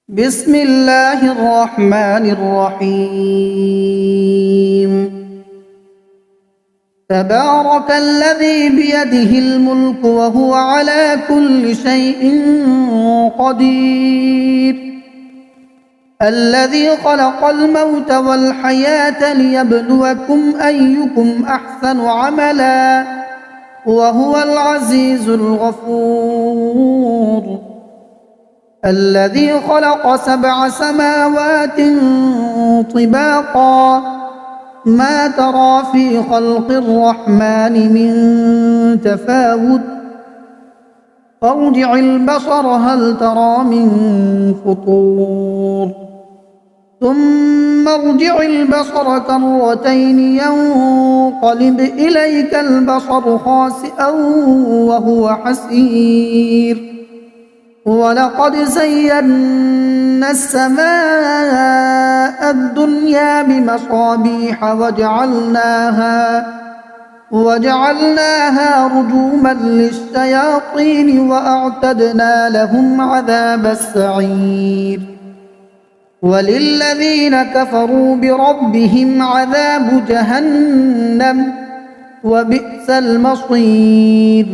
بسم الله الرحمن الرحيم. تبارك الذي بيده الملك وهو على كل شيء قدير، الذي خلق الموت والحياة ليبلوكم أيكم أحسن عملا وهو العزيز الغفور، الذي خلق 7 سماوات طباقا ما ترى في خلق الرحمن من تفاوت فارجع البصر هل ترى من فطور ثم ارجع البصر كرتين ينقلب إليك البصر خاسئا وهو حسير، ولقد زينا السماء الدنيا بمصابيح وجعلناها رجوما للشياطين وأعتدنا لهم عذاب السعير، وللذين كفروا بربهم عذاب جهنم وبئس المصير.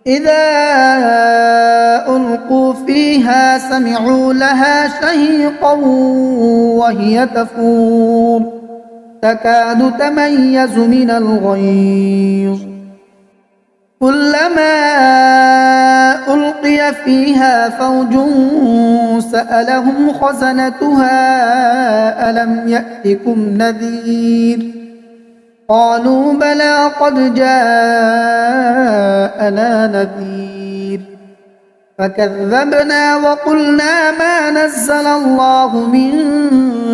إذا ألقوا فيها سمعوا لها شهيقا وهي تفور تكاد تميز من الغيظ، كلما ألقي فيها فوج سألهم خزنتها ألم يأتكم نذير، قالوا بلى قد جاءنا نذير فكذبنا وقلنا ما نزل الله من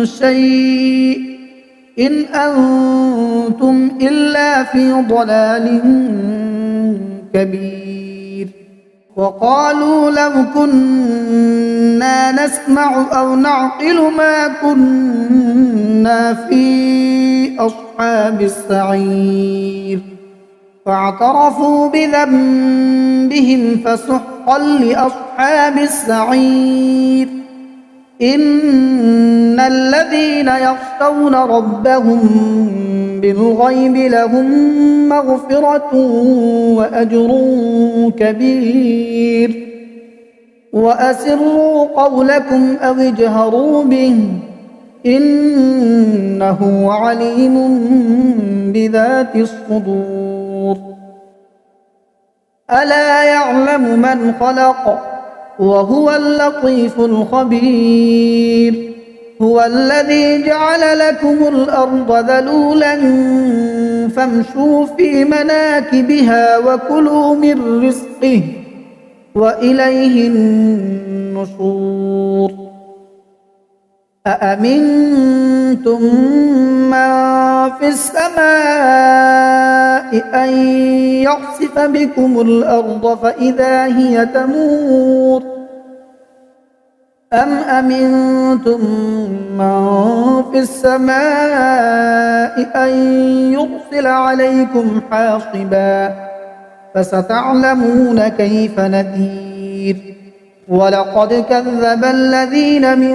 شيء إن أنتم إلا في ضلال كبير، وقالوا لو كنا نسمع أو نعقل ما كنا في أصحاب السعير، فاعترفوا بذنبهم فسحقا لأصحاب السعير. إن الذين يخشون ربهم بالغيب لهم مغفرة وأجر كبير، وأسروا قولكم أو اجهروا به إنه عليم بذات الصدور. ألا يعلم من خلق وهو اللطيف الخبير، هو الذي جعل لكم الأرض ذلولا فامشوا في مناكبها وكلوا من رزقه وإليه النشور. أأمنتم من في السماء أن يخسف بكم الأرض فإذا هي تمور، أم أمنتم من في السماء أن يرسل عليكم حاصبا فستعلمون كيف نذير. ولقد كذب الذين من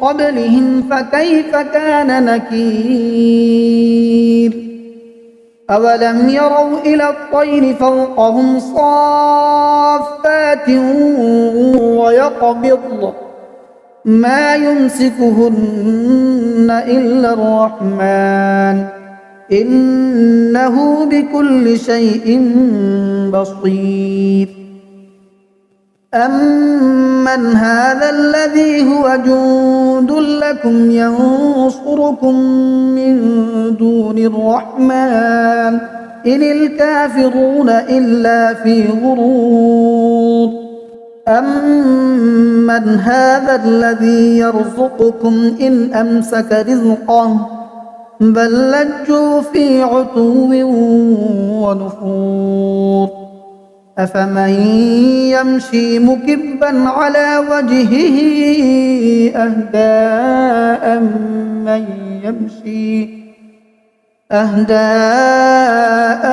قبلهم فكيف كان نكير. أولم يروا إلى الطير فوقهم صافات ويقبضن ما يمسكهن إلا الرحمن إنه بكل شيء بصير. أمن هذا الذي هو جند لكم ينصركم من دون الرحمن إن الكافرون إلا في غرور. أمن هذا الذي يرزقكم إن أمسك رزقه بل لجوا في عتو ونفور. أفمن يمشي مكبا على وجهه أهدى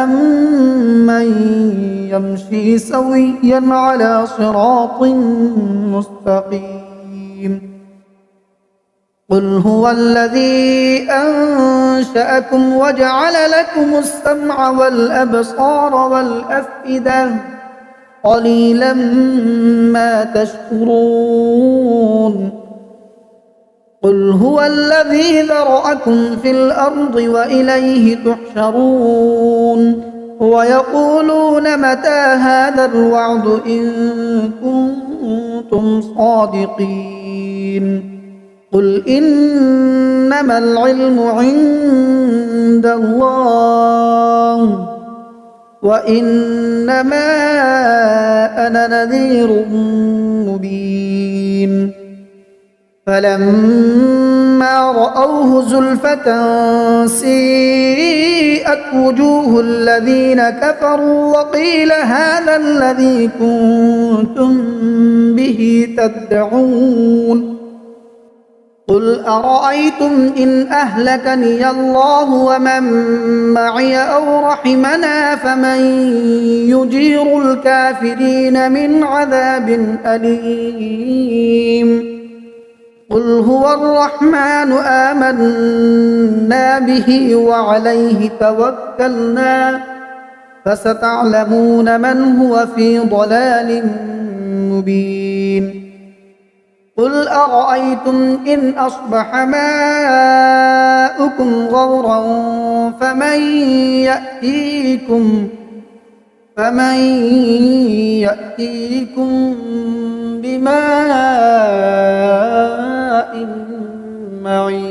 أمن يمشي سويا على صراط مستقيم. قل هو الذي أنشأكم وجعل لكم السمع والأبصار والأفئدة قليلا ما تشكرون قل هو الذي ذرأكم في الأرض وإليه تحشرون ويقولون متى هذا الوعد إن كنتم صادقين قل إنما العلم عند الله وإنما أنا نذير مبين فلما رأوه زلفة سيئت وجوه الذين كفروا وقيل هذا الذي كنتم به تدعون قل أرأيتم إن أهلكني الله ومن معي أو رحمنا فمن يجير الكافرين من عذاب أليم قل هو الرحمن آمنا به وعليه توكلنا فستعلمون من هو في ضلال مبين قل أرأيتم إن أصبح ماؤكم غورا فمن يأتيكم بماء معين